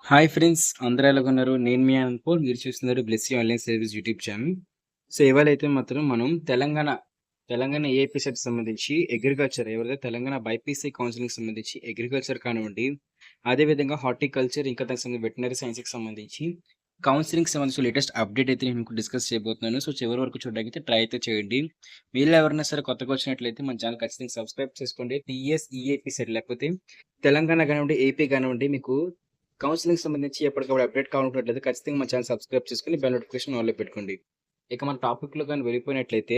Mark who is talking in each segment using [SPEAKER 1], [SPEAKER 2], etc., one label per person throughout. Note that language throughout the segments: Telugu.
[SPEAKER 1] హాయ్ ఫ్రెండ్స్ అందరూ ఎలాగున్నారు? నేను మీ అనంతపూర్. మీరు చూస్తున్నారు Blessy online service YouTube channel. So, ఇవాళైతే మాత్రం మనం తెలంగాణ ఏఐపీ సెట్‌కి సంబంధించి అగ్రికల్చర్ ఎవరైతే తెలంగాణ బైపీసీ కౌన్సిలింగ్‌కి సంబంధించి అగ్రికల్చర్ కానివ్వండి, అదేవిధంగా హార్టికల్చర్ ఇంకా దానికి సంబంధించి వెటర్నరీ సైన్స్‌కి సంబంధించి కౌన్సిలింగ్‌కి సంబంధించి లేటెస్ట్ అప్డేట్ అయితే నేను మీకు డిస్కస్ చేయబోతున్నాను. సో, చివరి వరకు చూడడానికి ట్రై అయితే చేయండి. మీలో ఎవరైనా సరే కొత్తగా వచ్చినట్లయితే మన ఛానల్ ఖచ్చితంగా సబ్స్క్రైబ్ చేసుకోండి. టీఎస్, ఈఏపీ సెట్ లేకపోతే తెలంగాణ కానివ్వండి, ఏపీ కానివ్వండి మీకు కౌన్సిలింగ్‌కి సంబంధించి ఎప్పటికప్పుడు అప్డేట్ కావాలనుకున్నట్లయితే ఖచ్చితంగా మా ఛానల్ సబ్స్క్రైబ్ చేసుకొని బెల్ నోటిఫికేషన్ ఆల్‌లో పెట్టుకోండి. ఇక మన టాపిక్‌లో గాని వెళ్ళిపోయినట్లయితే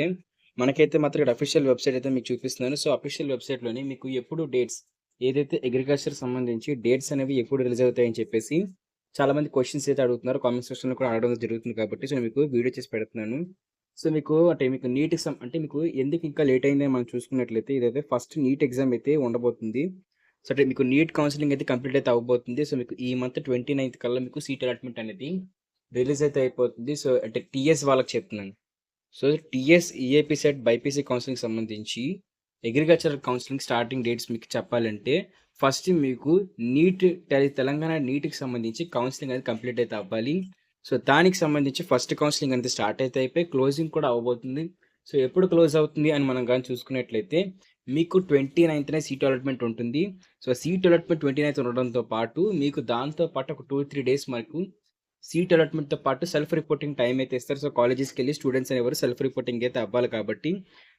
[SPEAKER 1] మనకైతే మాత్రం ఇక్కడ అఫీషియల్ వెబ్‌సైట్ అయితే మీకు చూపిస్తున్నాను. సో, అఫీషియల్ వెబ్‌సైట్‌లోని మీకు ఎప్పుడు డేట్స్ ఏదైతే అగ్రికల్చర్ సంబంధించి డేట్స్ అనేవి ఎప్పుడు రిలీజ్ అవుతాయని చెప్పేసి చాలామంది క్వెషన్స్ అయితే అడుగుతున్నారు. కామెంట్ సెక్షన్‌లో కూడా అడగడం జరుగుతుంది కాబట్టి సో, నేను మీకు వీడియో చేసి పెడుతున్నాను. సో, మీకు అంటే మీకు నీట్‌కి అంటే మీకు ఎందుకు ఇంకా లేట్ అయిందని మనం చూసుకున్నట్లయితే ఇదైతే ఫస్ట్ నీట్ ఎగ్జామ్ అయితే ఉండబోతుంది. సో, అంటే మీకు నీట్ కౌన్సెలింగ్ అయితే కంప్లీట్ అయితే అవ్వబోతుంది. సో, మీకు ఈ మంత్ 29థ్ కల్లా మీకు సీట్ అలాట్‌మెంట్ అనేది రిలీజ్ అయితే అయిపోతుంది. సో, అంటే టీఎస్ వాళ్ళకి చెప్తున్నాను. So, TS, EAP CET, BiPC కౌన్సెలింగ్‌కి సంబంధించి అగ్రికల్చరల్ కౌన్సెలింగ్ స్టార్టింగ్ డేట్స్ మీకు చెప్పాలంటే ఫస్ట్ మీకు నీట్ తెలంగాణ నీట్‌కి సంబంధించి కౌన్సెలింగ్ అనేది కంప్లీట్ అయితే అవ్వాలి. సో, దానికి సంబంధించి ఫస్ట్ కౌన్సెలింగ్ అనేది స్టార్ట్ అయితే అయిపోయి క్లోజింగ్ కూడా అవ్వబోతుంది. సో, ఎప్పుడు క్లోజ్ అవుతుంది అని మనం గాని చూసుకున్నట్లయితే మీకు 29థ్‌నే సీట్ అలాట్‌మెంట్ ఉంటుంది. సో, సీట్ అలాట్‌మెంట్ 29థ్ ఉండడంతో పాటు మీకు దాంతో పాటు ఒక 2, 3 డేస్ మనకు సీట్ అలాట్‌మెంట్‌తో పాటు సెల్ఫ్ రిపోర్టింగ్ టైమ్ అయితే ఇస్తారు. సో, కాలేజెస్‌కెళ్ళి స్టూడెంట్స్ అనేవారు సెల్ఫ్ రిపోర్టింగ్ అయితే అవ్వాలి కాబట్టి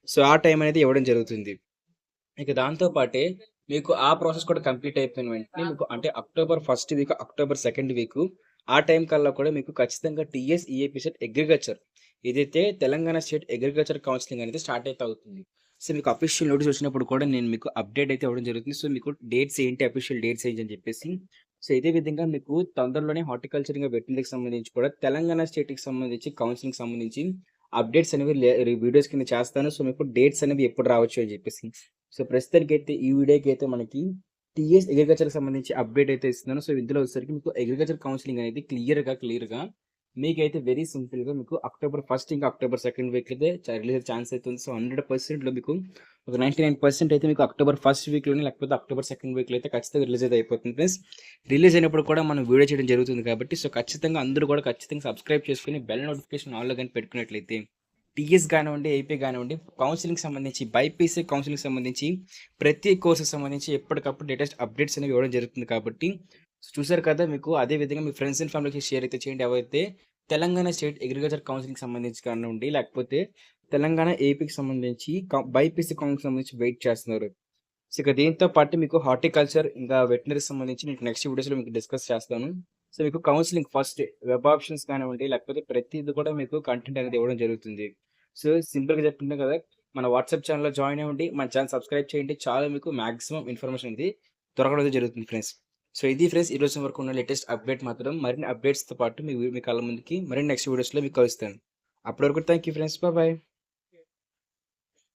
[SPEAKER 1] సో, ఆ టైం అనేది ఇవ్వడం జరుగుతుంది. ఇక దాంతో పాటే మీకు ఆ ప్రాసెస్ కూడా కంప్లీట్ అయిపోయిన వెంటనే మీకు అంటే October first week, October second week ఆ టైం కల్లా కూడా మీకు ఖచ్చితంగా టీఎస్, ఈఏపీ సెట్ అగ్రికల్చర్ ఏదైతే తెలంగాణ స్టేట్ అగ్రికల్చర్ కౌన్సిలింగ్ అనేది స్టార్ట్ అయితే అవుతుంది. సో, మీకు అఫీషియల్ నోటీస్ వచ్చినప్పుడు కూడా నేను మీకు అప్డేట్ అయితే ఇవ్వడం జరుగుతుంది. సో, మీకు డేట్స్ ఏంటి, అఫీషియల్ డేట్స్ ఏంటి అని చెప్పేసి. సో, ఇదే విధంగా మీకు తొందరలోనే హార్టికల్చర్ ఇంకా వెటర్నరీకి సంబంధించి కూడా తెలంగాణ స్టేట్‌కి సంబంధించి కౌన్సిలింగ్‌కి సంబంధించి అప్డేట్స్ అనేవి వీడియోస్ కింద చేస్తాను. సో, మీకు డేట్స్ అనేవి ఎప్పుడు రావచ్చు అని చెప్పేసి. సో, ప్రస్తుతానికైతే ఈ వీడియోకి అయితే మనకి టీఎస్ అగ్రికల్చర్‌కి సంబంధించి అప్డేట్ అయితే ఇస్తున్నాను. సో, ఇందులో వచ్చేసరికి మీకు అగ్రికల్చర్ కౌన్సిలింగ్ అనేది క్లియర్‌గా మీకైతే వెరీ సింపుల్‌గా మీకు అక్టోబర్ ఫస్ట్ ఇంకా అక్టోబర్ సెకండ్ వీక్ అయితే రిలీజ్ అయ్యే ఛాన్స్ అయితే ఉంది. సో, 100%లో మీకు ఒక 99% అయితే మీకు అక్టోబర్ ఫస్ట్ వీక్‌లోనే లేకపోతే అక్టోబర్ సెకండ్ వీక్‌లో అయితే ఖచ్చితంగా రిలీజ్ అయితే అయిపోతుంది ఫ్రెండ్స్. రిలీజ్ అయినప్పుడు కూడా మనం వీడియో చేయడం జరుగుతుంది కాబట్టి సో, ఖచ్చితంగా అందరూ కూడా ఖచ్చితంగా సబ్స్క్రైబ్ చేసుకొని బెల్ నోటిఫికేషన్ ఆన్‌లో గాని పెట్టుకున్నట్లయితే టీఎస్ గానివ్వండి, ఏపీ గానివ్వండి, కౌన్సెలింగ్‌కి సంబంధించి బైపీసీ కౌన్సెలింగ్‌కి సంబంధించి ప్రతి కోర్స్‌కి సంబంధించి ఎప్పటికప్పుడు లేటెస్ట్ అప్డేట్స్ అనేవి ఇవ్వడం జరుగుతుంది కాబట్టి చూసారు కదా! మీకు అదే విధంగా మీ ఫ్రెండ్స్ అండ్ ఫ్యామిలీకి షేర్ అయితే చేయండి. ఎవరైతే తెలంగాణ స్టేట్ అగ్రికల్చర్ కౌన్సిలింగ్‌కి సంబంధించి కానివ్వండి, లేకపోతే తెలంగాణ ఏపీకి సంబంధించి బైపీసీ కౌన్సిలింగ్‌కి సంబంధించి వెయిట్ చేస్తున్నారు. సో, ఇక దీంతో పాటు మీకు హార్టికల్చర్ ఇంకా వెటర్నరీకి సంబంధించి మీకు నెక్స్ట్ వీడియోస్‌లో మీకు డిస్కస్ చేస్తాను. సో, మీకు కౌన్సిలింగ్ ఫస్ట్ వెబ్ ఆప్షన్స్ కానివ్వండి, లేకపోతే ప్రతీది కూడా మీకు కంటెంట్ అనేది ఇవ్వడం జరుగుతుంది. సో, సింపుల్‌గా చెప్తున్నా కదా! మన వాట్సాప్ ఛానెల్‌లో జాయిన్ అవ్వండి. మన ఛానెల్ సబ్స్క్రైబ్ చేయండి. చాలా మీకు మాక్సిమం ఇన్ఫర్మేషన్ అనేది దొరకడం అయితే జరుగుతుంది ఫ్రెండ్స్. సో, ఇది ఫ్రెండ్స్ ఈరోజు వరకు ఉన్న లేటెస్ట్ అప్డేట్ మాత్రం. మరిన్ని అప్డేట్స్‌తో పాటు మీ కళ్ళ ముందుకి మరిన్ని నెక్స్ట్ వీడియోస్‌లో మీకు కలుస్తాను. అప్పటి వరకు థాంక్ యూ ఫ్రెండ్స్. బాయ్.